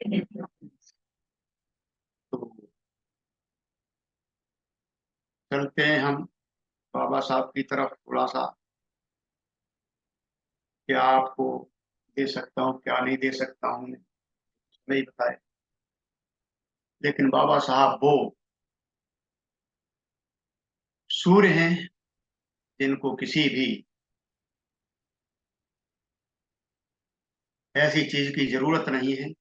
तो चलते हैं हम बाबा साहब की तरफ थोड़ा सा। क्या आपको दे सकता हूँ, क्या नहीं दे सकता हूँ, नहीं बताए। लेकिन बाबा साहब वो सूर्य हैं जिनको किसी भी ऐसी चीज की जरूरत नहीं है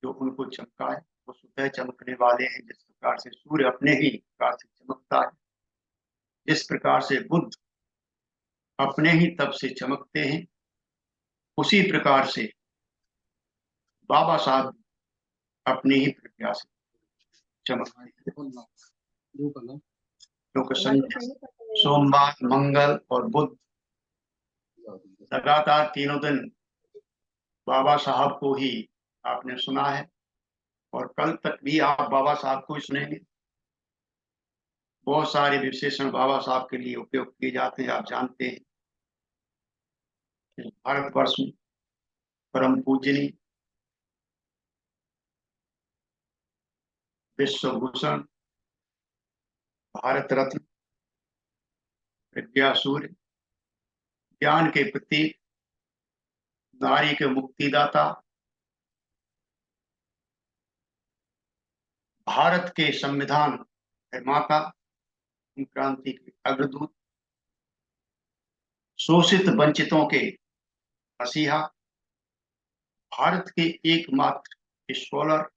जो उनको चमकाए। वो स्वतः चमकने वाले हैं, जिस प्रकार से सूर्य अपने ही प्रकार से चमकता है, जिस प्रकार से बुद्ध अपने ही तप से चमकते हैं, उसी प्रकार से बाबा साहब अपनी ही प्रज्ञा से चमकते हैं। क्योंकि सोमवार, मंगल और बुध लगातार तीनों दिन बाबा साहब को ही आपने सुना है, और कल तक भी आप बाबा साहब को ही सुनेंगे। बहुत सारे विशेषण बाबा साहब के लिए उपयोग किए जाते हैं। आप जानते हैं कि भारतवर्ष में परम पूजनीय विश्व भूषण, भारत रत्न, विद्या सूर्य, ज्ञान के प्रतीक, नारी के मुक्तिदाता, भारत के संविधान निर्माता, क्रांति के अग्रदूत, शोषित वंचितों के मसीहा, भारत के एकमात्र स्कॉलर,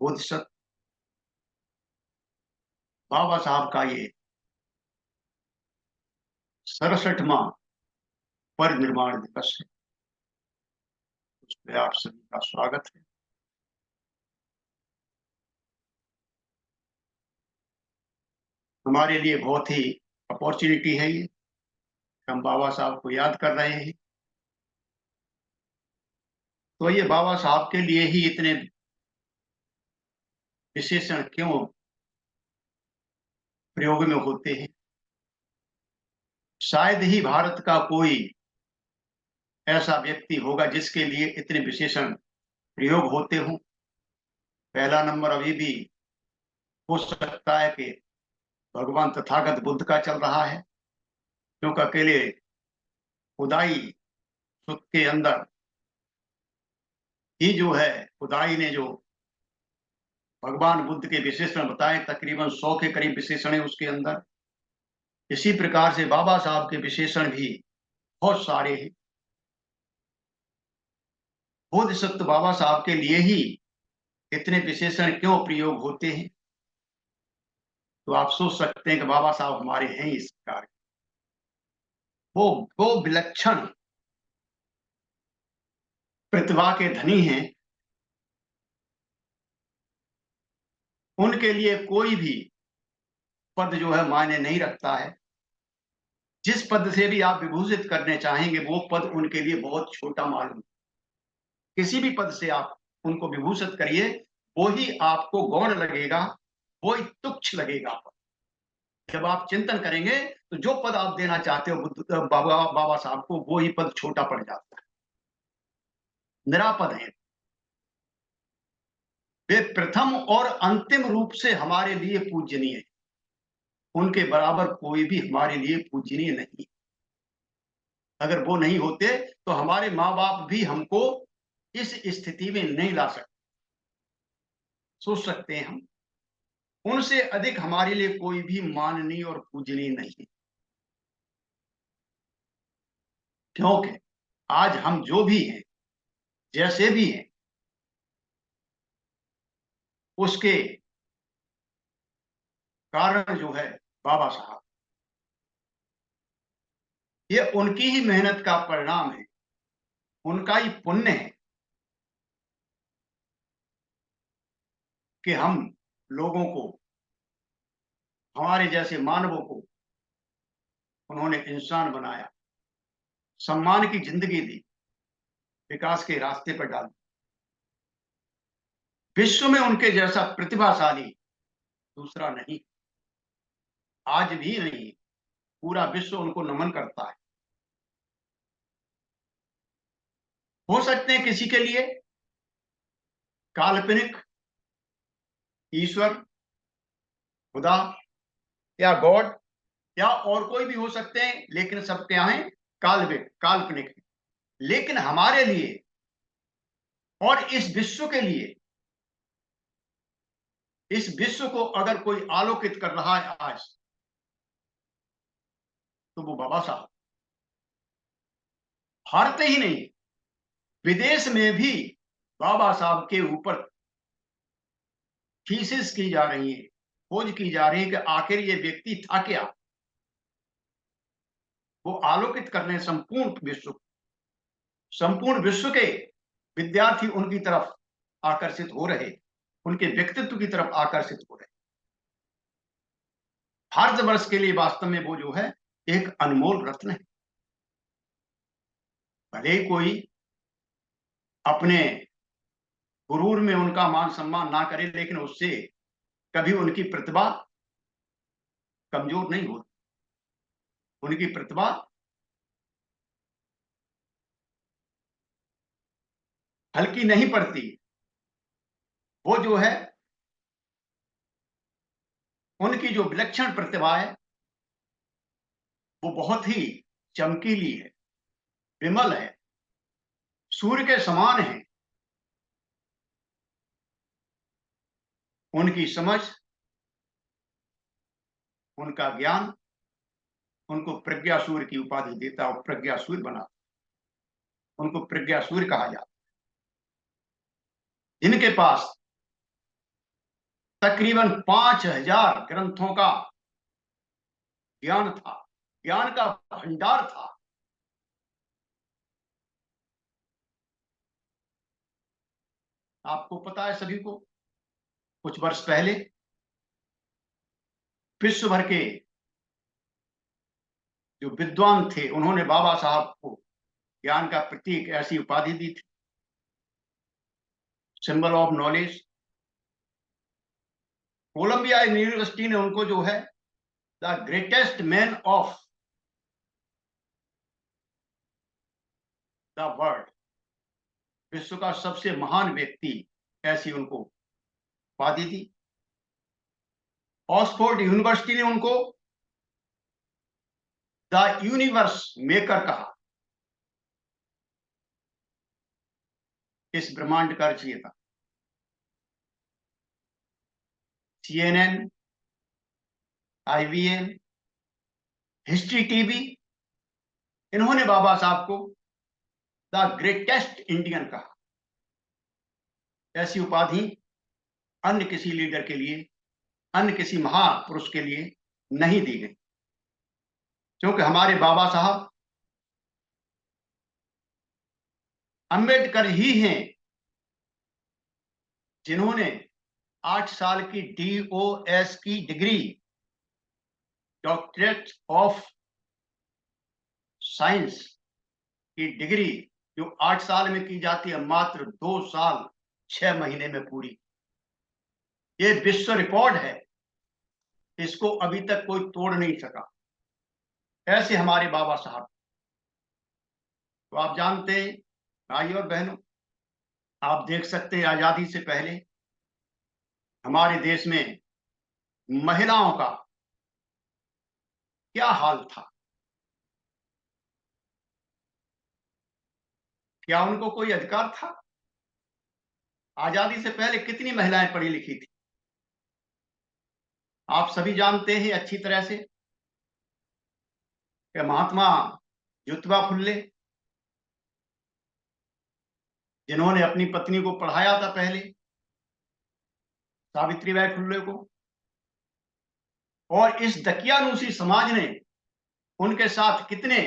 बोधिसत्व, बाबा साहब का ये 67वां परिनिर्वाण दिवस है। उसमें आप सभी का स्वागत है। हमारे लिए बहुत ही अपॉर्चुनिटी है ये, हम बाबा साहब को याद कर रहे हैं। तो ये बाबा साहब के लिए ही इतने विशेषण क्यों प्रयोग में होते हैं? शायद ही भारत का कोई ऐसा व्यक्ति होगा जिसके लिए इतने विशेषण प्रयोग होते हों। पहला नंबर अभी भी हो सकता है कि भगवान तथागत बुद्ध का चल रहा है, क्योंकि अकेले खुदाई सुख के अंदर ही जो है, खुदाई ने जो भगवान बुद्ध के विशेषण बताए, तकरीबन 100 के करीब विशेषण है उसके अंदर। इसी प्रकार से बाबा साहब के विशेषण भी बहुत सारे हैं। बोधिसत्व बाबा साहब के लिए ही इतने विशेषण क्यों प्रयोग होते हैं? तो आप सोच सकते हैं कि बाबा साहब हमारे हैं इस प्रकार। वो विलक्षण प्रतिभा के धनी हैं। उनके लिए कोई भी पद जो है मायने नहीं रखता है। जिस पद से भी आप विभूषित करने चाहेंगे वो पद उनके लिए बहुत छोटा मालूम। किसी भी पद से आप उनको विभूषित करिए, वो ही आपको गौण लगेगा, वो ही तुच्छ लगेगा। जब आप चिंतन करेंगे तो जो पद आप देना चाहते हो बाबा साहब को, वो ही पद छोटा पड़ जाता है, निरापद है। वे प्रथम और अंतिम रूप से हमारे लिए पूजनीय है। उनके बराबर कोई भी हमारे लिए पूजनीय नहीं। अगर वो नहीं होते तो हमारे माँ बाप भी हमको इस स्थिति में नहीं ला सकते। सोच सकते हैं हम, उनसे अधिक हमारे लिए कोई भी माननीय और पूजनीय नहीं। क्योंकि आज हम जो भी हैं, जैसे भी हैं, उसके कारण जो है बाबा साहब, ये उनकी ही मेहनत का परिणाम है, उनका ही पुण्य है कि हम लोगों को, हमारे जैसे मानवों को उन्होंने इंसान बनाया, सम्मान की जिंदगी दी, विकास के रास्ते पर डाल। विश्व में उनके जैसा प्रतिभाशाली दूसरा नहीं, आज भी नहीं। पूरा विश्व उनको नमन करता है। हो सकते हैं किसी के लिए काल्पनिक ईश्वर, खुदा या गॉड या और कोई भी हो सकते हैं, लेकिन सब क्या हैं? काल्पनिक हैं। लेकिन हमारे लिए और इस विश्व को अगर कोई आलोकित कर रहा है आज, तो वो बाबा साहब। भारत ही नहीं, विदेश में भी बाबा साहब के ऊपर थीसिस की जा रही है, खोज की जा रही है कि आखिर ये व्यक्ति था क्या। वो आलोकित कर रहे हैं संपूर्ण विश्व के विद्यार्थी उनकी तरफ आकर्षित हो रहे, उनके व्यक्तित्व की तरफ आकर्षित हो रहे। भारतवर्ष के लिए वास्तव में वो जो है एक अनमोल रत्न है। भले ही कोई अपने गुरूर में उनका मान सम्मान ना करे, लेकिन उससे कभी उनकी प्रतिभा कमजोर नहीं होती। उनकी प्रतिभा हल्की नहीं पड़ती। वो जो है, उनकी जो विलक्षण प्रतिभा है वो बहुत ही चमकीली है, विमल है, सूर्य के समान है। उनकी समझ, उनका ज्ञान उनको प्रज्ञा सूर्य की उपाधि देता और प्रज्ञा सूर्य बना, उनको प्रज्ञा सूर्य कहा जाता। जिनके पास तकरीबन 5000 ग्रंथों का ज्ञान था, ज्ञान का भंडार था। आपको पता है सभी को, कुछ वर्ष पहले विश्व भर के जो विद्वान थे, उन्होंने बाबा साहब को ज्ञान का प्रतीक ऐसी उपाधि दी थी, symbol of knowledge. Columbia University ने उनको जो है the greatest man of the world, विश्व का सबसे महान व्यक्ति, ऐसी उनको उपाधि दी। ऑक्सफोर्ड यूनिवर्सिटी ने उनको द यूनिवर्स मेकर कहा। इस ब्रह्मांड का रचयिता। CNN, IBN, हिस्ट्री टीवी, इन्होंने बाबा साहब को द ग्रेटेस्ट इंडियन कहा। ऐसी उपाधि अन्य किसी लीडर के लिए, अन्य किसी महापुरुष के लिए नहीं दी गई, क्योंकि हमारे बाबा साहब अंबेडकर ही हैं जिन्होंने 8 साल की DOS की डिग्री, डॉक्टरेट ऑफ साइंस की डिग्री, जो 8 साल में की जाती है, मात्र 2 साल 6 महीने में पूरी। ये विश्व रिकॉर्ड है, इसको अभी तक कोई तोड़ नहीं सका। ऐसे हमारे बाबा साहब। तो आप जानते हैं भाई और बहनों, आप देख सकते हैं आजादी से पहले हमारे देश में महिलाओं का क्या हाल था। क्या उनको कोई अधिकार था? आजादी से पहले कितनी महिलाएं पढ़ी लिखी थी? आप सभी जानते हैं अच्छी तरह से कि महात्मा ज्योतिबा फुल्ले, जिन्होंने अपनी पत्नी को पढ़ाया था पहले, सावित्रीबाई फुल्ले को, और इस दकियानूसी समाज ने उनके साथ कितने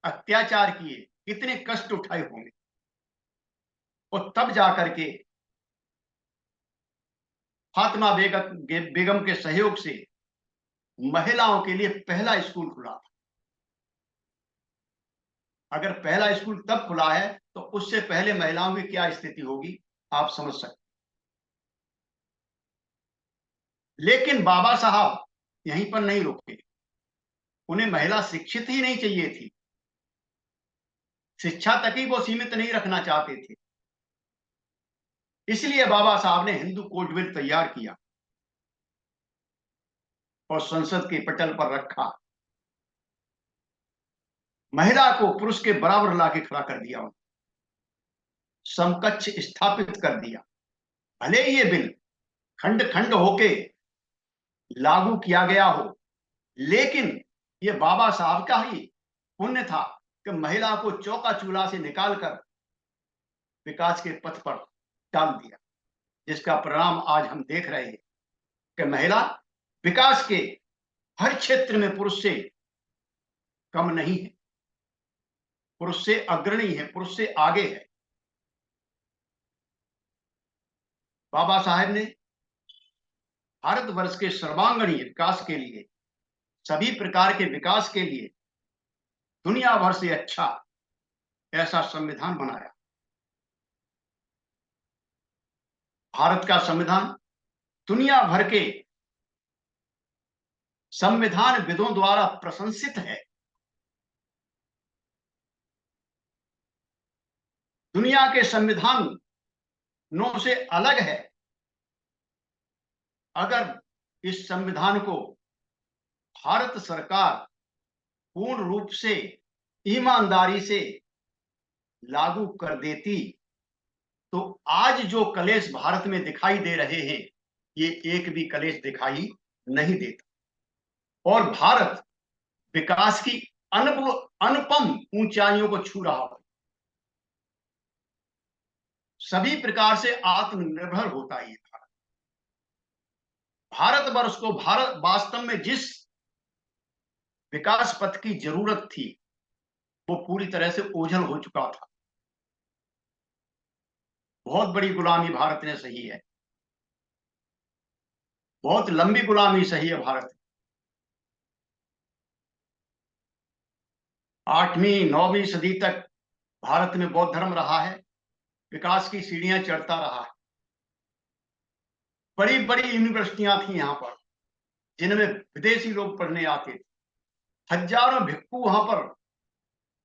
अत्याचार किए, कितने कष्ट उठाए होंगे, और तब जाकर के फातिमा बेगम के सहयोग से महिलाओं के लिए पहला स्कूल खुला था। अगर पहला स्कूल तब खुला है तो उससे पहले महिलाओं की क्या स्थिति होगी, आप समझ सकते। लेकिन बाबा साहब यहीं पर नहीं रुके। उन्हें महिला शिक्षित ही नहीं चाहिए थी, शिक्षा तक ही वो सीमित नहीं रखना चाहते थे। इसलिए बाबा साहब ने हिंदू कोड बिल तैयार किया और संसद के पटल पर रखा। महिला को पुरुष के बराबर लाके खड़ा कर दिया, समकक्ष स्थापित कर दिया। भले ही ये बिल खंड खंड होके लागू किया गया हो, लेकिन ये बाबा साहब का ही पुण्य था कि महिला को चौका चूल्हा से निकालकर विकास के पथ पर डाल दिया, जिसका परिणाम आज हम देख रहे हैं कि महिला विकास के हर क्षेत्र में पुरुष से कम नहीं है, पुरुष से अग्रणी है, पुरुष से आगे है। बाबा साहब ने भारतवर्ष के सर्वांगीण विकास के लिए, सभी प्रकार के विकास के लिए दुनिया भर से अच्छा ऐसा संविधान बनाया। भारत का संविधान दुनिया भर के संविधान विदों द्वारा प्रशंसित है। दुनिया के संविधानों से अलग है। अगर इस संविधान को भारत सरकार पूर्ण रूप से ईमानदारी से लागू कर देती तो आज जो कलेश भारत में दिखाई दे रहे हैं, ये एक भी कलेश दिखाई नहीं देता और भारत विकास की अनुपम ऊंचाइयों को छू रहा हो, सभी प्रकार से आत्मनिर्भर होता है। भारतवर्ष को भारत वास्तव में जिस विकास पथ की जरूरत थी, वो पूरी तरह से ओझल हो चुका था। बहुत बड़ी गुलामी भारत ने सही है, बहुत लंबी गुलामी सही है भारत। 8वीं 9वीं सदी तक भारत में बौद्ध धर्म रहा है, विकास की सीढ़ियां चढ़ता रहा है। बड़ी बड़ी यूनिवर्सिटियां थी यहाँ पर, जिनमें विदेशी लोग पढ़ने आते थे। हजारों भिक्षु वहां पर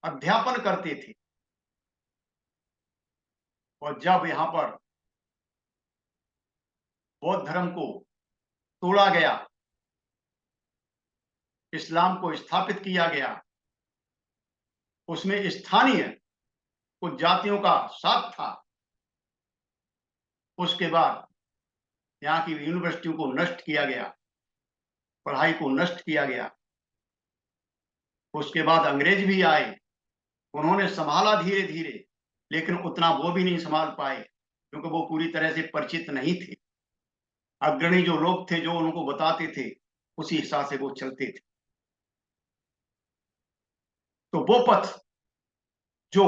अध्यापन करते थे। और जब यहाँ पर बौद्ध धर्म को तोड़ा गया, इस्लाम को स्थापित किया गया, उसमें स्थानीय कुछ जातियों का साथ था। उसके बाद यहाँ की यूनिवर्सिटियों को नष्ट किया गया, पढ़ाई को नष्ट किया गया। उसके बाद अंग्रेज भी आए, उन्होंने संभाला धीरे धीरे, लेकिन उतना वो भी नहीं संभाल पाए क्योंकि वो पूरी तरह से परिचित नहीं थे। अग्रणी जो लोग थे, जो उनको बताते थे, उसी हिसाब से वो चलते थे। तो वो पथ जो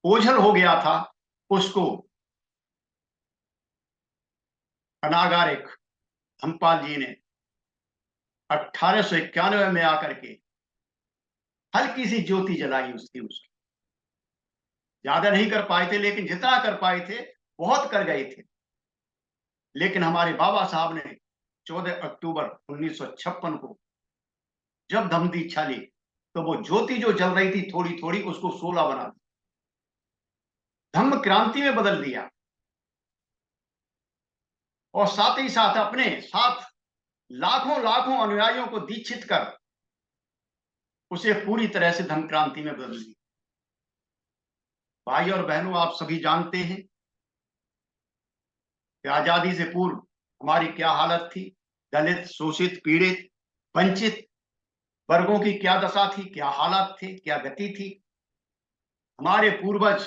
ओझल हो गया था, उसको अनागारिक धम्मपाल जी ने 1891 में आकर के हल्की सी ज्योति जलाई उसकी। ज्यादा नहीं कर पाए थे, लेकिन जितना कर पाए थे बहुत कर गए थे। लेकिन हमारे बाबा साहब ने 14 अक्टूबर 1956 को जब धम्म दीक्षा ली, तो वो ज्योति जो जल रही थी थोड़ी थोड़ी, उसको 16 बना दी, धम्म क्रांति में बदल दिया। और साथ ही साथ अपने साथ लाखों लाखों अनुयायियों को दीक्षित कर उसे पूरी तरह से धम्म क्रांति में बदल दिया। भाई और बहनों, आप सभी जानते हैं कि आजादी से पूर्व हमारी क्या हालत थी। दलित, शोषित, पीड़ित, वंचित वर्गों की क्या दशा थी, क्या हालात थे, क्या गति थी। हमारे पूर्वज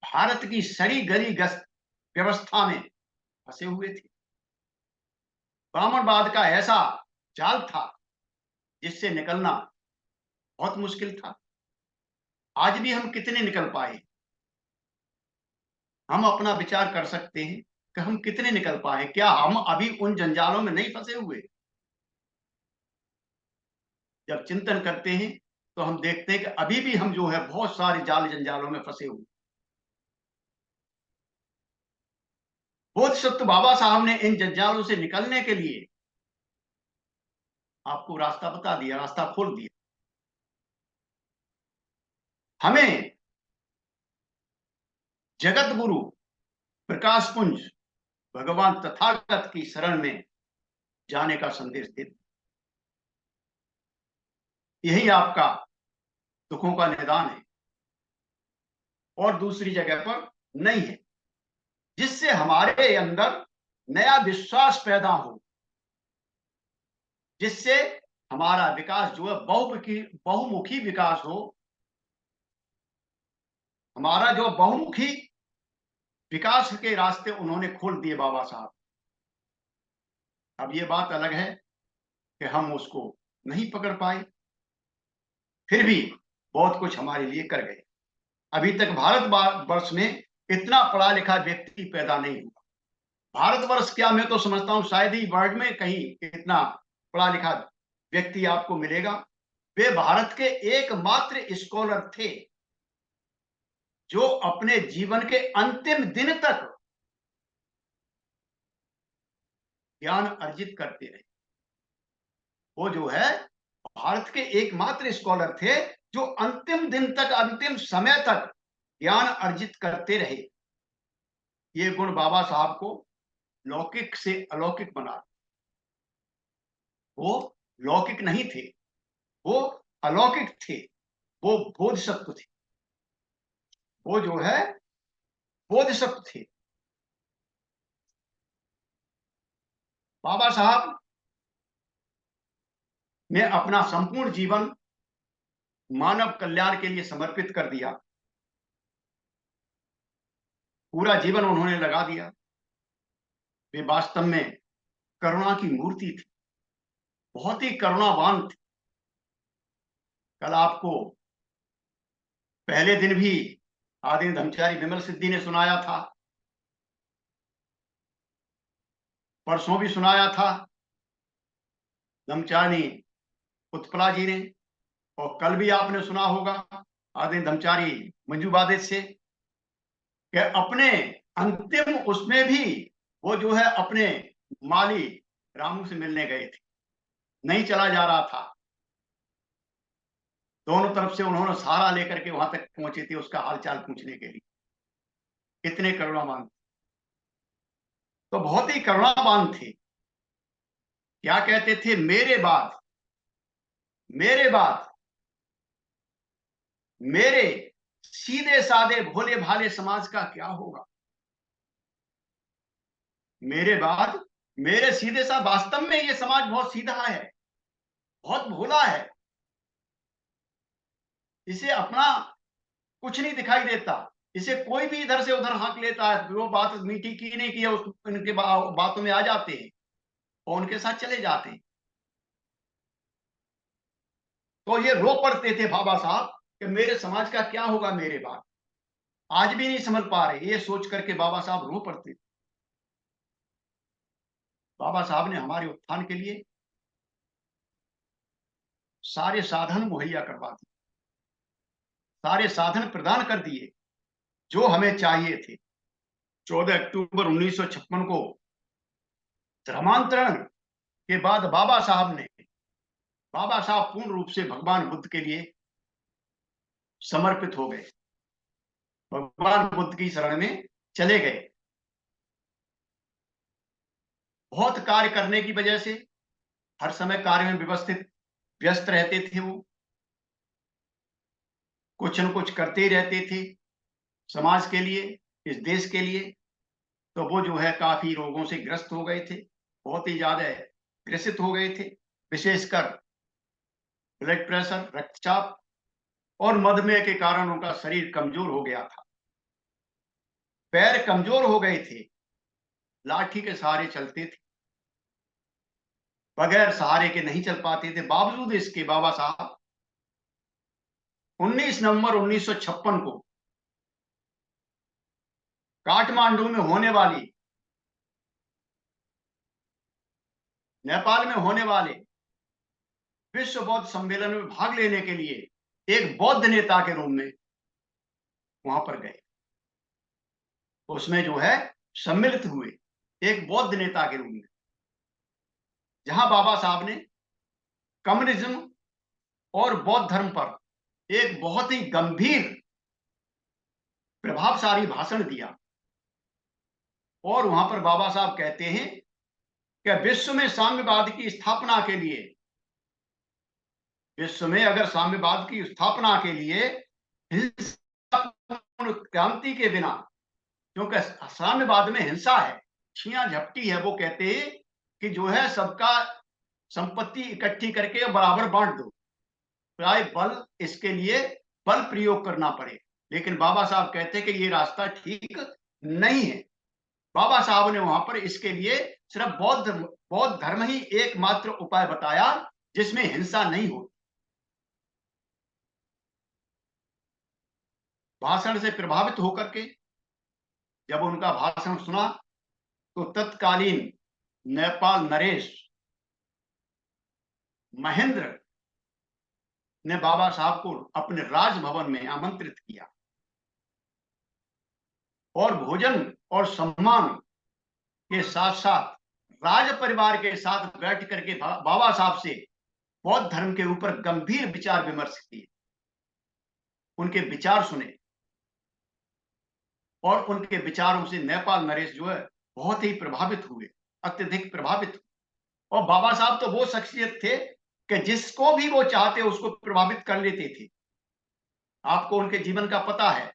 भारत की सड़ी गली व्यवस्था में फंसे हुए थे। ब्राह्मणवाद का ऐसा जाल था जिससे निकलना बहुत मुश्किल था। आज भी हम कितने निकल पाए, हम अपना विचार कर सकते हैं कि हम कितने निकल पाए। क्या हम अभी उन जंजालों में नहीं फंसे हुए? जब चिंतन करते हैं तो हम देखते हैं कि अभी भी हम जो है बहुत सारे जाल जंजालों में फंसे हुए। बोधिसत्व बाबा साहब ने इन जंजालों से निकलने के लिए आपको रास्ता बता दिया, रास्ता खोल दिया। हमें जगत गुरु प्रकाश पुंज भगवान तथागत की शरण में जाने का संदेश देते। यही आपका दुखों का निदान है और दूसरी जगह पर नहीं है, जिससे हमारे अंदर नया विश्वास पैदा हो, जिससे हमारा विकास जो है बहुमुखी विकास हो। हमारा जो बहुमुखी विकास के रास्ते उन्होंने खोल दिए बाबा साहब। अब ये बात अलग है कि हम उसको नहीं पकड़ पाए, फिर भी बहुत कुछ हमारे लिए कर गए। अभी तक भारत वर्ष में इतना पढ़ा लिखा व्यक्ति पैदा नहीं हुआ। भारतवर्ष क्या, मैं तो समझता हूं शायद ही वर्ल्ड में कहीं इतना पढ़ा लिखा व्यक्ति आपको मिलेगा। वे भारत के एकमात्र स्कॉलर थे जो अपने जीवन के अंतिम दिन तक ज्ञान अर्जित करते रहे। वो जो है भारत के एकमात्र स्कॉलर थे जो अंतिम दिन तक, अंतिम समय तक ज्ञान अर्जित करते रहे। ये गुण बाबा साहब को लौकिक से अलौकिक बना। वो लौकिक नहीं थे, वो अलौकिक थे, वो बोधिसत्व थे। वो जो है बोधिसत्व थे। बाबा साहब ने अपना संपूर्ण जीवन मानव कल्याण के लिए समर्पित कर दिया। पूरा जीवन उन्होंने लगा दिया। वे वास्तव में करुणा की मूर्ति थी, बहुत ही करुणावान थे। कल आपको पहले दिन भी आदि धर्मचारी विमल सिद्धि ने सुनाया था, परसों भी सुनाया था धर्मचारी उत्पला जी ने, और कल भी आपने सुना होगा आदि धर्मचारी मंजू बादेश से कि अपने अंतिम उसमें भी वो जो है अपने माली रामू से मिलने गए थे। नहीं चला जा रहा था, दोनों तरफ से उन्होंने सहारा लेकर के वहां तक पहुंचे थे उसका हालचाल पूछने के लिए। इतने करुणावान, तो बहुत ही करुणावान थे। क्या कहते थे, मेरे बाद मेरे सीधे साधे भोले भाले समाज का क्या होगा। मेरे बाद मेरे सीधे साथ, वास्तव में ये समाज बहुत सीधा है, बहुत भोला है। इसे अपना कुछ नहीं दिखाई देता। इसे कोई भी इधर से उधर हाँक लेता है, वो बात मीठी की नहीं की है, उनके बातों में आ जाते हैं और उनके साथ चले जाते हैं। तो ये रो पड़ते थे बाबा साहब कि मेरे समाज का क्या होगा मेरे बाद। आज भी नहीं समझ पा रहे, ये सोच करके बाबा साहब रो पड़ते थे। बाबा साहब ने हमारे उत्थान के लिए सारे साधन मुहैया करवा दिए, सारे साधन प्रदान कर दिए जो हमें चाहिए थे। 14 अक्टूबर 1956 को धर्मांतरण के बाद बाबा साहब पूर्ण रूप से भगवान बुद्ध के लिए समर्पित हो गए, भगवान बुद्ध की शरण में चले गए। बहुत कार्य करने की वजह से हर समय कार्य में व्यस्त रहते थे। वो कुछ न कुछ करते ही रहते थे समाज के लिए, इस देश के लिए। तो वो जो है काफी रोगों से ग्रस्त हो गए थे, बहुत ही ज्यादा ग्रसित हो गए थे, विशेषकर ब्लड प्रेशर, रक्तचाप और मधुमेह के कारण उनका शरीर कमजोर हो गया था। पैर कमजोर हो गए थे, लाठी के सहारे चलते थे, बगैर सहारे के नहीं चल पाते थे। बावजूद इसके बाबा साहब 19 नवंबर 1956 को काठमांडू में होने वाली, नेपाल में होने वाले विश्व बौद्ध सम्मेलन में भाग लेने के लिए एक बौद्ध नेता के रूप में वहां पर गए। उसमें जो है सम्मिलित हुए एक बौद्ध नेता के रूप में, जहां बाबा साहब ने कम्युनिज्म और बौद्ध धर्म पर एक बहुत ही गंभीर प्रभावशाली भाषण दिया। और वहां पर बाबा साहब कहते हैं कि विश्व में साम्यवाद की स्थापना के लिए, विश्व में अगर साम्यवाद की स्थापना के लिए हिंसापूर्ण क्रांति के बिना, क्योंकि साम्यवाद में हिंसा है, छिया झपटी है, वो कहते हैं कि जो है सबका संपत्ति इकट्ठी करके बराबर बांट दो, चाहे बल, इसके लिए बल प्रयोग करना पड़े। लेकिन बाबा साहब कहते हैं कि ये रास्ता ठीक नहीं है। बाबा साहब ने वहां पर इसके लिए सिर्फ बौद्ध धर्म ही एकमात्र उपाय बताया जिसमें हिंसा नहीं हो। भाषण से प्रभावित होकर के जब उनका भाषण सुना तो तत्कालीन नेपाल नरेश महेंद्र ने बाबा साहब को अपने राजभवन में आमंत्रित किया और भोजन और सम्मान के साथ साथ राज परिवार के साथ बैठ करके बाबा साहब से बौद्ध धर्म के ऊपर गंभीर विचार विमर्श किए, उनके विचार सुने और उनके विचारों से नेपाल नरेश जो है बहुत ही प्रभावित हुए, अत्यधिक प्रभावित हुए। और बाबा साहब तो वो शख्सियत थे कि जिसको भी वो चाहते उसको प्रभावित कर लेते थे। आपको उनके जीवन का पता है,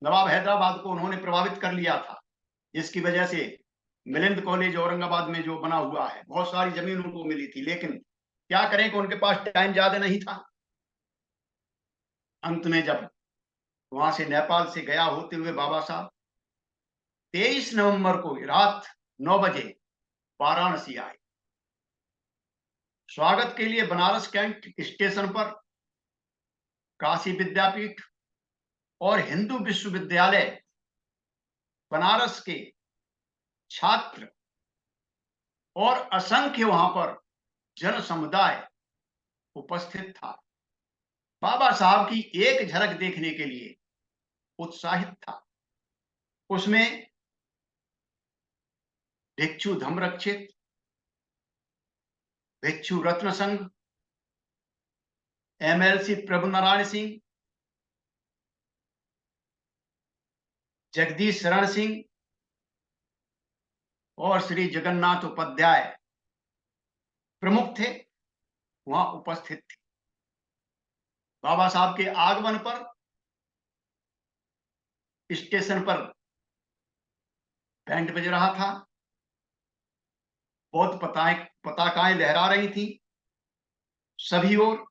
नवाब हैदराबाद को उन्होंने प्रभावित कर लिया था, जिसकी वजह से मिलिंद कॉलेज औरंगाबाद में जो बना हुआ है, बहुत सारी जमीन उनको मिली थी, लेकिन क्या करें कि उनके पास टाइम ज्यादा नहीं था। अंत में जब वहां से नेपाल से गया होते हुए बाबा साहब 23 नवंबर को रात 9 बजे वाराणसी आए। स्वागत के लिए बनारस कैंट स्टेशन पर काशी विद्यापीठ और हिंदू विश्वविद्यालय बनारस के छात्र और असंख्य वहां पर जन समुदाय उपस्थित था। बाबा साहब की एक झलक देखने के लिए उत्साहित था। उसमें भिक्षु धम्मरक्षित, भिक्षु रत्न संघ, एमएलसी प्रभु नारायण सिंह, जगदीश शरण सिंह और श्री जगन्नाथ उपाध्याय प्रमुख थे, वहां उपस्थित थे। बाबा साहब के आगमन पर स्टेशन पर बैंड बज रहा था, बहुत पताकाएं लहरा रही थी, सभी ओर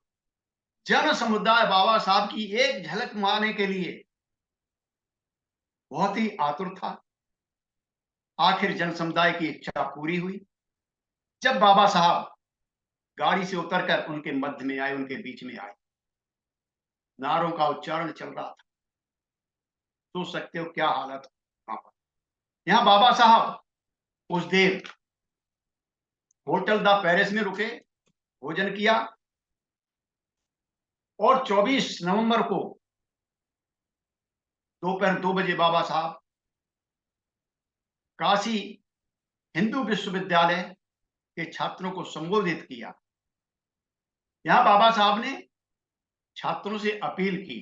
जन समुदाय बाबा साहब की एक झलक मारने के लिए बहुत ही आतुर था। आखिर जन समुदाय की इच्छा पूरी हुई जब बाबा साहब गाड़ी से उतरकर उनके मध्य में आए, उनके बीच में आए। नारों का उच्चारण चल रहा था। सोच सकते हो क्या हालत वहां पर। यहाँ बाबा साहब उस देर होटल द पेरिस में रुके, भोजन किया और 24 नवंबर को दोपहर 2 बजे बाबा साहब काशी हिंदू विश्वविद्यालय के छात्रों को संबोधित किया। यहां बाबा साहब ने छात्रों से अपील की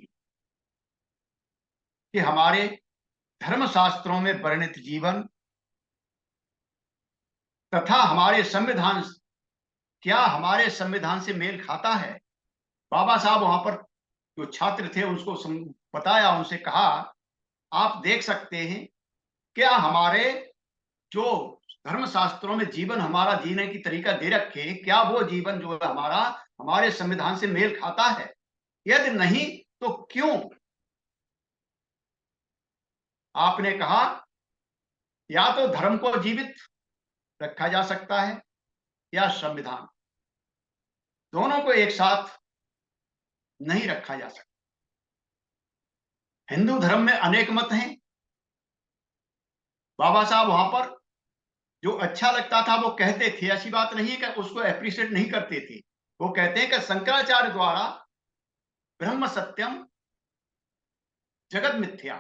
कि हमारे धर्मशास्त्रों में वर्णित जीवन तथा हमारे संविधान क्या हमारे संविधान से मेल खाता है। बाबा साहब वहां पर जो छात्र थे उसको बताया, उनसे कहा आप देख सकते हैं क्या हमारे जो धर्मशास्त्रों में जीवन हमारा जीने की तरीका दे रखे, क्या वो जीवन जो है हमारा हमारे संविधान से मेल खाता है? यदि नहीं तो क्यों? आपने कहा या तो धर्म को जीवित रखा जा सकता है या संविधान, दोनों को एक साथ नहीं रखा जा सकता। हिंदू धर्म में अनेक मत हैं। बाबा साहब वहां पर जो अच्छा लगता था वो कहते थे, ऐसी बात नहीं है कि उसको एप्रिशिएट नहीं करते थे। वो कहते हैं कि शंकराचार्य द्वारा ब्रह्म सत्यम जगत मिथ्या,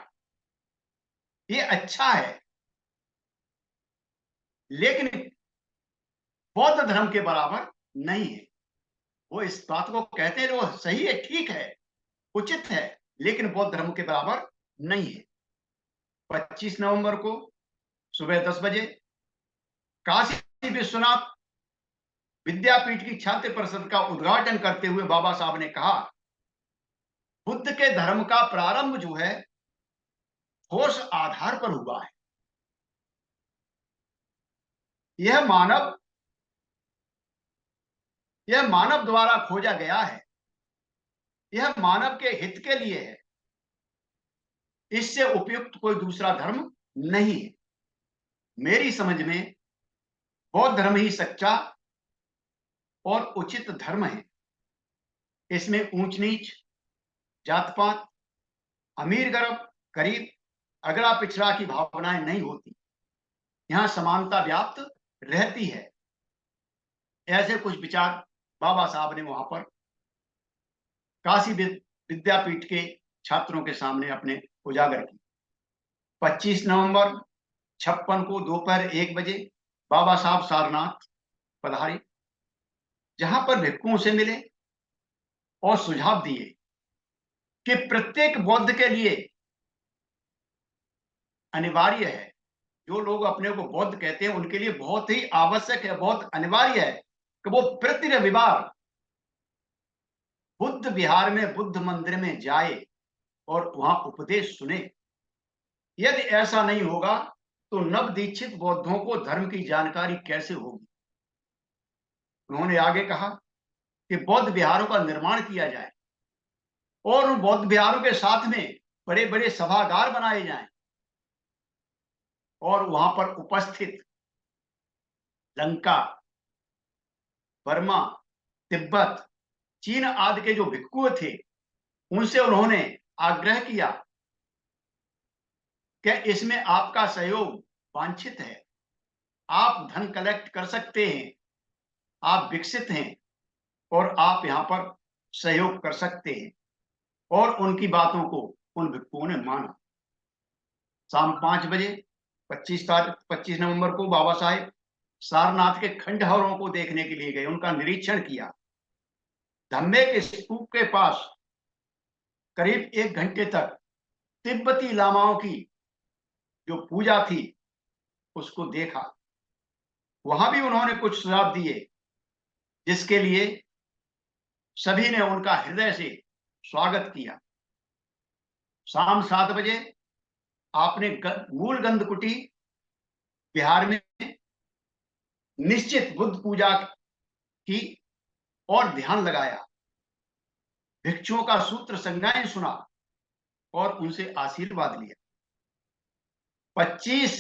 ये अच्छा है, लेकिन बौद्ध धर्म के बराबर नहीं है। वो इस बात को कहते हैं, वो सही है, ठीक है, उचित है, लेकिन बौद्ध धर्म के बराबर नहीं है। 25 नवंबर को सुबह 10 बजे काशी विश्वनाथ विद्यापीठ की छात्र परिषद का उद्घाटन करते हुए बाबा साहब ने कहा, बुद्ध के धर्म का प्रारंभ जो है ठोस आधार पर हुआ है। यह मानव द्वारा खोजा गया है। यह मानव के हित के लिए है। इससे उपयुक्त कोई दूसरा धर्म नहीं है। मेरी समझ में बौद्ध धर्म ही सच्चा और उचित धर्म है। इसमें ऊंच नीच, जात पात, अमीर गरीब, अगड़ा पिछड़ा की भावनाएं नहीं होती। यहां समानता व्याप्त रहती है। ऐसे कुछ विचार बाबा साहब ने वहां पर काशी विद्यापीठ के छात्रों के सामने अपने उजागर की। 25 नवंबर 56 को दोपहर 1 बजे बाबा साहब सारनाथ पधारे, जहां पर भिक्षुओं से मिले और सुझाव दिए कि प्रत्येक बौद्ध के लिए अनिवार्य है, जो लोग अपने को बौद्ध कहते हैं उनके लिए बहुत ही आवश्यक है, बहुत अनिवार्य है कि वो प्रति रविवार बुद्ध विहार में, बुद्ध मंदिर में जाए और वहां उपदेश सुने। यदि ऐसा नहीं होगा तो नव दीक्षित बौद्धों को धर्म की जानकारी कैसे होगी। उन्होंने आगे कहा कि बौद्ध विहारों का निर्माण किया जाए और उन बौद्ध विहारों के साथ में बड़े बड़े सभागार बनाए जाएं और वहां पर उपस्थित लंका, बर्मा, तिब्बत, चीन आदि के जो भिक्षु थे उनसे उन्होंने आग्रह किया कि इसमें आपका सहयोग वांछित है। आप धन कलेक्ट कर सकते हैं, आप विकसित हैं और आप यहाँ पर सहयोग कर सकते हैं। और उनकी बातों को उन भिक्षुओं ने माना। शाम 5 बजे 25 नवंबर को बाबा साहेब सारनाथ के खंडहरों को देखने के लिए गए, उनका निरीक्षण किया। धम्मे के स्तूप के पास करीब 1 घंटे तक तिब्बती लामाओं की जो पूजा थी उसको देखा। वहां भी उन्होंने कुछ सुझाव दिए, जिसके लिए सभी ने उनका हृदय से स्वागत किया। शाम 7 बजे आपने मूल गंधकुटी बिहार में निश्चित बुद्ध पूजा की और ध्यान लगाया। भिक्षुओं का सूत्र संज्ञाएं सुना और उनसे आशीर्वाद लिया। 25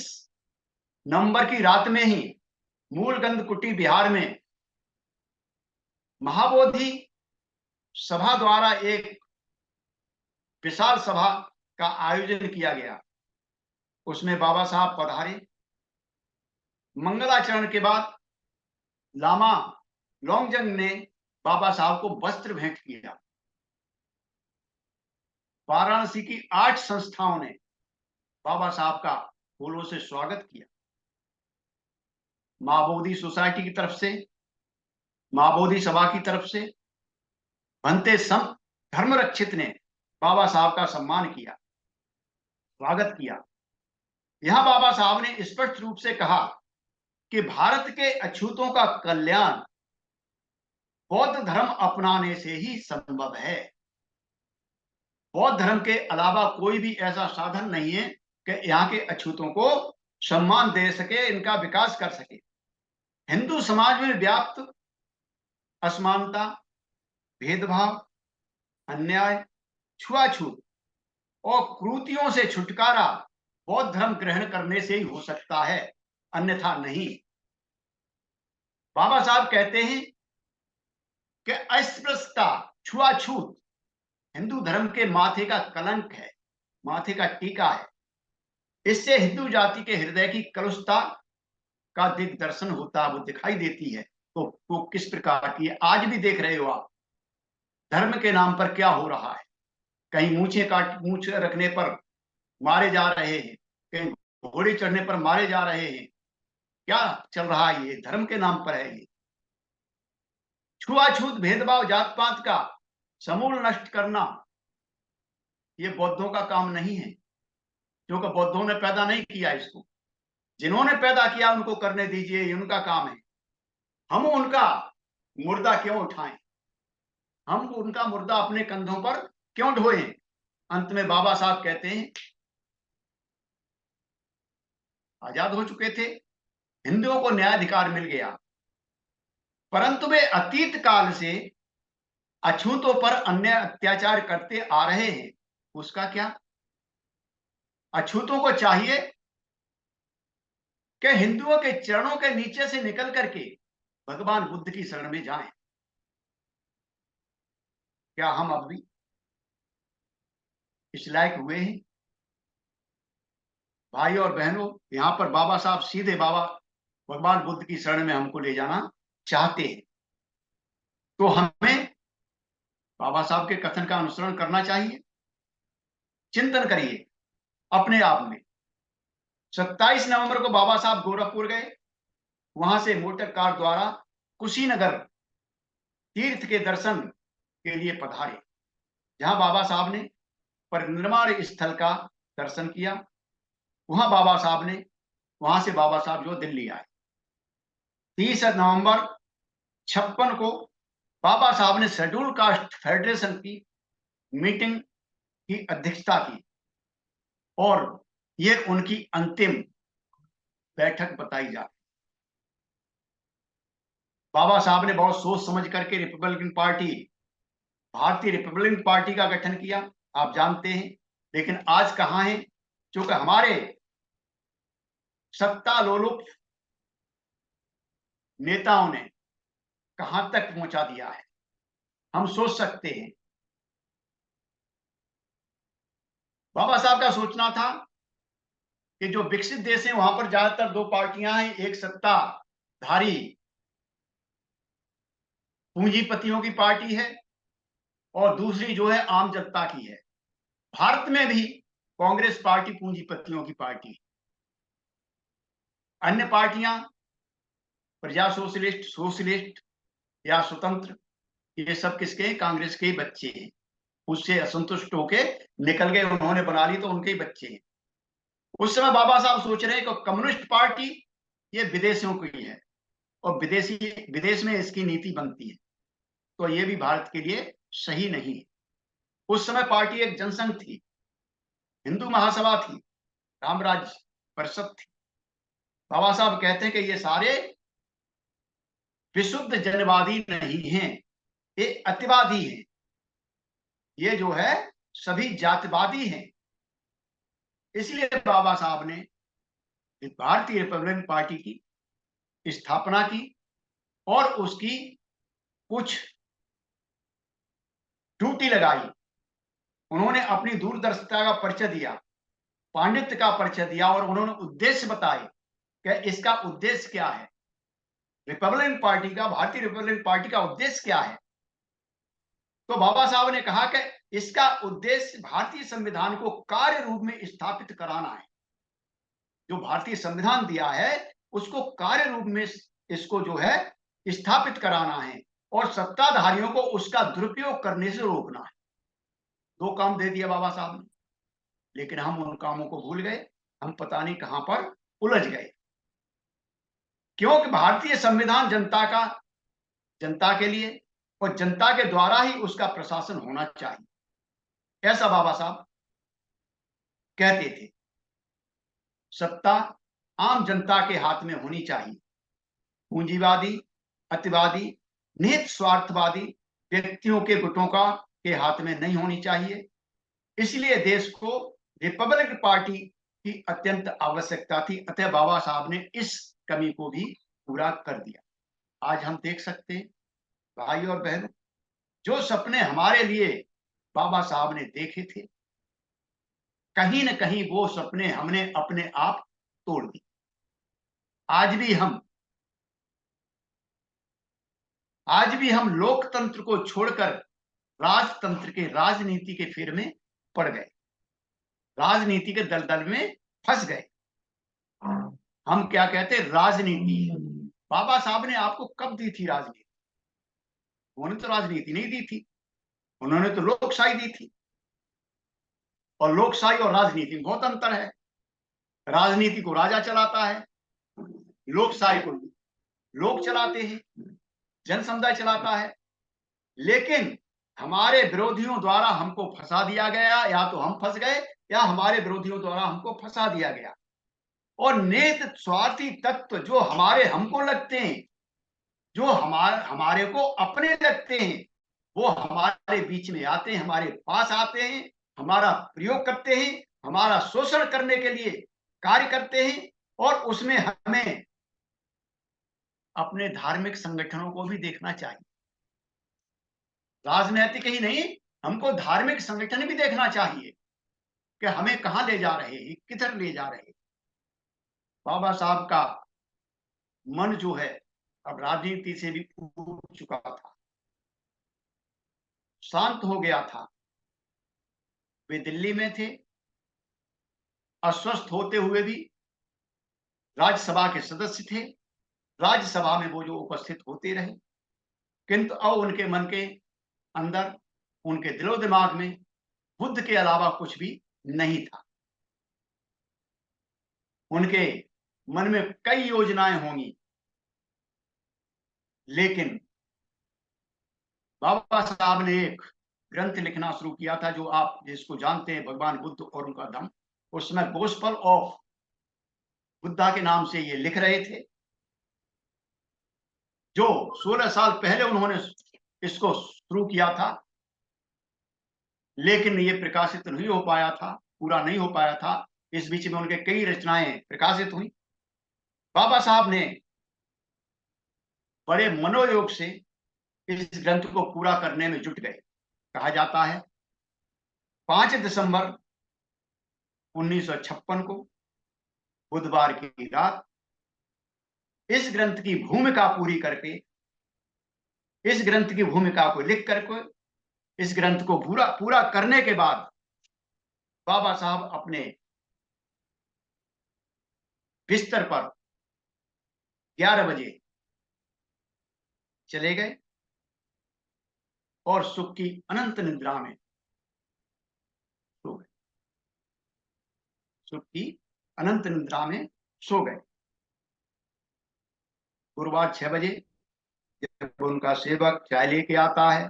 नवंबर की रात में ही मूल गंधकुटी बिहार में महाबोधि सभा द्वारा एक विशाल सभा का आयोजन किया गया। उसमें बाबा साहब पधारे। मंगलाचरण के बाद लामा लोंगजंग ने बाबा साहब को वस्त्र भेंट किया। वाराणसी की 8 संस्थाओं ने बाबा साहब का फूलों से स्वागत किया। मां बोधि सोसाइटी की तरफ से, मां बोधि सभा की तरफ से भंते संत धर्मरक्षित ने बाबा साहब का सम्मान किया, स्वागत किया। यहां बाबा साहब ने स्पष्ट रूप से कहा कि भारत के अछूतों का कल्याण बौद्ध धर्म अपनाने से ही संभव है। बौद्ध धर्म के अलावा कोई भी ऐसा साधन नहीं है कि यहाँ के अछूतों को सम्मान दे सके, इनका विकास कर सके। हिंदू समाज में व्याप्त असमानता, भेदभाव, अन्याय, छुआछूत और कुरीतियों से छुटकारा बौद्ध धर्म ग्रहण करने से ही हो सकता है, अन्यथा नहीं। बाबा साहब कहते हैं कि अस्पृश्यता, छुआछूत हिंदू धर्म के माथे का कलंक है, माथे का टीका है। इससे हिंदू जाति के हृदय की कलुषता का दिग्दर्शन होता, वो दिखाई देती है। तो वो किस प्रकार की है, आज भी देख रहे हो आप धर्म के नाम पर क्या हो रहा है। कहीं मूछ रखने पर मारे जा रहे हैं, कहीं घोड़े चढ़ने पर मारे जा रहे हैं। क्या चल रहा है, ये धर्म के नाम पर है। ये छुआछूत, भेदभाव, जात पात का समूल नष्ट करना ये बौद्धों का काम नहीं है। क्योंकि बौद्धों ने पैदा नहीं किया इसको, जिन्होंने पैदा किया उनको करने दीजिए, ये उनका काम है। हम उनका मुर्दा क्यों उठाएं, हम उनका मुर्दा अपने कंधों पर क्यों ढोएं। अंत में बाबा साहब कहते हैं आजाद हो चुके थे, हिंदुओं को न्यायाधिकार मिल गया, परंतु वे अतीत काल से अछूतों पर अन्याय अत्याचार करते आ रहे हैं। उसका क्या? अछूतों को चाहिए कि हिंदुओं के चरणों के नीचे से निकल करके भगवान बुद्ध की शरण में जाएं। क्या हम अब भी इस लायक हुए हैं? भाई और बहनों, यहां पर बाबा साहब सीधे बाबा भगवान बुद्ध की शरण में हमको ले जाना चाहते हैं। तो हमें बाबा साहब के कथन का अनुसरण करना चाहिए। चिंतन करिए अपने आप में। 27 नवंबर को बाबा साहब गोरखपुर गए, वहां से मोटर कार द्वारा कुशीनगर तीर्थ के दर्शन के लिए पधारे, जहां बाबा साहब ने परिनिर्वाण स्थल का दर्शन किया। वहां बाबा साहब ने वहां से बाबा साहब जो दिल्ली आए। 30 नवंबर 56 को बाबा साहब ने शेड्यूल कास्ट फेडरेशन की मीटिंग की अध्यक्षता की और ये उनकी अंतिम बैठक बताई जाती। बाबा साहब ने बहुत सोच समझ करके रिपब्लिकन पार्टी, भारतीय रिपब्लिकन पार्टी का गठन किया, आप जानते हैं। लेकिन आज कहां है? क्योंकि हमारे सत्ता लोलुप नेताओं ने कहां तक पहुंचा दिया है, हम सोच सकते हैं। बाबा साहब का सोचना था कि जो विकसित देश है वहां पर ज्यादातर दो पार्टियां हैं, एक सत्ताधारी पूंजीपतियों की पार्टी है और दूसरी जो है आम जनता की है। भारत में भी कांग्रेस पार्टी पूंजीपतियों की पार्टी है। अन्य पार्टियां प्रजा सोशलिस्ट, सोशलिस्ट या स्वतंत्र, ये सब किसके? कांग्रेस के ही बच्चे हैं। उससे असंतुष्ट होके निकल गए, उन्होंने बना ली तो उनके ही बच्चे हैं। उस समय बाबा साहब सोच रहे हैं कि कम्युनिस्ट पार्टी ये विदेशियों की है और विदेश में इसकी नीति बनती है, तो ये भी भारत के लिए सही नहीं है। उस समय पार्टी एक जनसंघ थी, हिंदू महासभा थी, रामराज परिषद थी। बाबा साहब कहते हैं कि ये सारे विशुद्ध जनवादी नहीं हैं, ये अतिवादी हैं, ये जो है सभी जातिवादी हैं। इसलिए बाबा साहब ने भारतीय रिपब्लिकन पार्टी की स्थापना की और उसकी कुछ ड्यूटी लगाई। उन्होंने अपनी दूरदर्शिता का परिचय दिया, पांडित्य का परिचय दिया और उन्होंने उद्देश्य बताए कि इसका उद्देश्य क्या है, रिपब्लिकन पार्टी का, भारतीय रिपब्लिकन पार्टी का उद्देश्य क्या है। तो बाबा साहब ने कहा कि इसका उद्देश्य भारतीय संविधान को कार्य रूप में स्थापित कराना है। जो भारतीय संविधान दिया है उसको कार्य रूप में इसको जो है स्थापित कराना है और सत्ताधारियों को उसका दुरुपयोग करने से रोकना है। दो काम दे दिया बाबा साहब ने, लेकिन हम उन कामों को भूल गए, हम पता नहीं कहां पर उलझ गए। क्योंकि भारतीय संविधान जनता के लिए और जनता के द्वारा ही उसका प्रशासन होना चाहिए, ऐसा बाबा साहब कहते थे। सत्ता आम जनता के हाथ में होनी चाहिए, पूंजीवादी, अतिवादी, निहित स्वार्थवादी व्यक्तियों के गुटों के हाथ में नहीं होनी चाहिए। इसलिए देश को रिपब्लिकन पार्टी की अत्यंत आवश्यकता थी। अतः बाबा साहब ने इस कमी को भी पूरा कर दिया। आज हम देख सकते हैं भाई और बहनों, जो सपने हमारे लिए बाबा साहब ने देखे थे, कहीं न कहीं वो सपने हमने अपने आप तोड़ दिए। आज भी हम लोकतंत्र को छोड़कर राजतंत्र के, राजनीति के फेर में पड़ गए, राजनीति के दलदल में फंस गए। हम क्या कहते हैं? राजनीति है। बाबा साहब ने आपको कब दी थी राजनीति? उन्होंने तो राजनीति नहीं दी थी, उन्होंने तो लोकशाही दी थी। और लोकशाही और राजनीति में बहुत अंतर है। राजनीति को राजा चलाता है, लोकशाही को लोग चलाते हैं, जन समुदाय चलाता है। लेकिन हमारे विरोधियों द्वारा हमको फंसा दिया गया, या तो हम फंस गए या हमारे विरोधियों द्वारा हमको फंसा दिया गया। और नेत स्वार्थी तत्व जो हमारे हमको लगते हैं, जो हमारे को अपने लगते हैं, वो हमारे बीच में आते हैं, हमारे पास आते हैं, हमारा प्रयोग करते हैं, हमारा शोषण करने के लिए कार्य करते हैं। और उसमें हमें अपने धार्मिक संगठनों को भी देखना चाहिए। राजनीतिक ही नहीं, हमको धार्मिक संगठन भी देखना चाहिए कि हमें कहां ले जा रहे हैं, किधर ले जा रहे हैं। बाबा साहब का मन जो है अब राजनीति से भी ऊब चुका था, शांत हो गया था। वे दिल्ली में थे, अस्वस्थ होते हुए भी राज्यसभा के सदस्य थे। राज्यसभा में वो जो उपस्थित होते रहे, किंतु अब उनके मन के अंदर, उनके दिलो दिमाग में बुद्ध के अलावा कुछ भी नहीं था। उनके मन में कई योजनाएं होंगी, लेकिन बाबा साहब ने एक ग्रंथ लिखना शुरू किया था, जो आप जिसको जानते हैं, भगवान बुद्ध और उनका धम्म। उसमें गॉस्पेल ऑफ बुद्धा के नाम से ये लिख रहे थे, जो 16 साल पहले उन्होंने इसको शुरू किया था, लेकिन ये प्रकाशित नहीं हो पाया था, पूरा नहीं हो पाया था। इस बीच में उनके कई रचनाएं प्रकाशित हुई। बाबा साहब ने बड़े मनोयोग से इस ग्रंथ को पूरा करने में जुट गए। कहा जाता है 5 दिसंबर 1956 को बुधवार की रात इस ग्रंथ की भूमिका पूरी करके, इस ग्रंथ की भूमिका को लिख करके, इस ग्रंथ को पूरा करने के बाद बाबा साहब अपने बिस्तर पर 11 बजे चले गए और सुख की अनंत निद्रा में सो गए। सुख की अनंत निद्रा में सो गए। गुरुवार 6 बजे जब उनका सेवक चाय लेके आता है,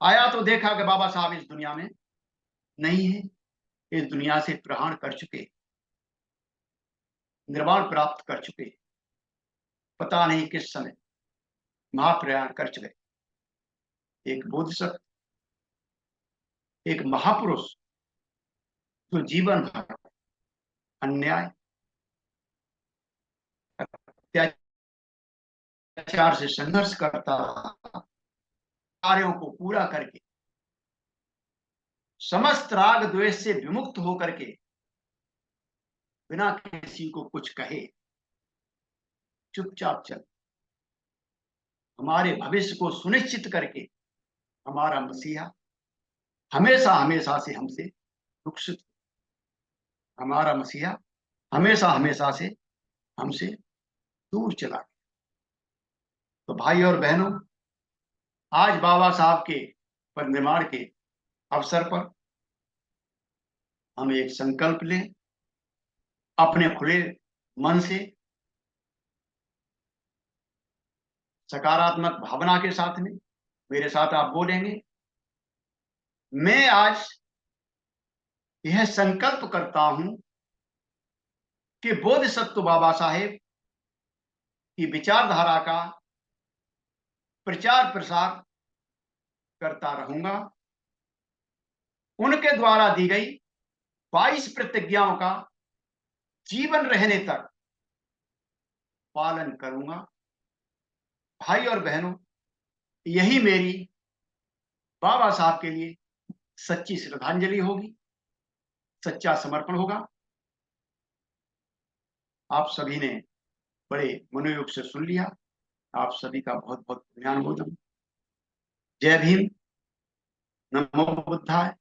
आया तो देखा कि बाबा साहब इस दुनिया में नहीं है, इस दुनिया से प्रहाण कर चुके, निर्वाण प्राप्त कर चुके, पता नहीं किस समय महाप्रयाण कर चुके। एक बोधिसत्व, एक महापुरुष जो जीवन भर अन्याय, अत्याचार से संघर्ष करता रहा, कार्यों को पूरा करके, समस्त राग द्वेष से विमुक्त होकर के, बिना किसी को कुछ कहे चुपचाप चल, हमारे भविष्य को सुनिश्चित करके, हमारा मसीहा हमेशा हमेशा से हमसे रुखसत, हमारा मसीहा हमेशा हमेशा से हमसे दूर चला गया। तो भाई और बहनों, आज बाबा साहब के परिनिर्वाण के अवसर पर हम एक संकल्प लें, अपने खुले मन से, सकारात्मक भावना के साथ में मेरे साथ आप बोलेंगे, मैं आज यह संकल्प करता हूं कि बोधिसत्व बाबा साहेब की विचारधारा का प्रचार प्रसार करता रहूंगा। उनके द्वारा दी गई 22 प्रतिज्ञाओं का जीवन रहने तक पालन करूंगा। भाई और बहनों, यही मेरी बाबा साहब के लिए सच्ची श्रद्धांजलि होगी, सच्चा समर्पण होगा। आप सभी ने बड़े मनोयोग से सुन लिया। आप सभी का बहुत बहुत धन्यवाद। जय भीम, नमो बुद्धाय।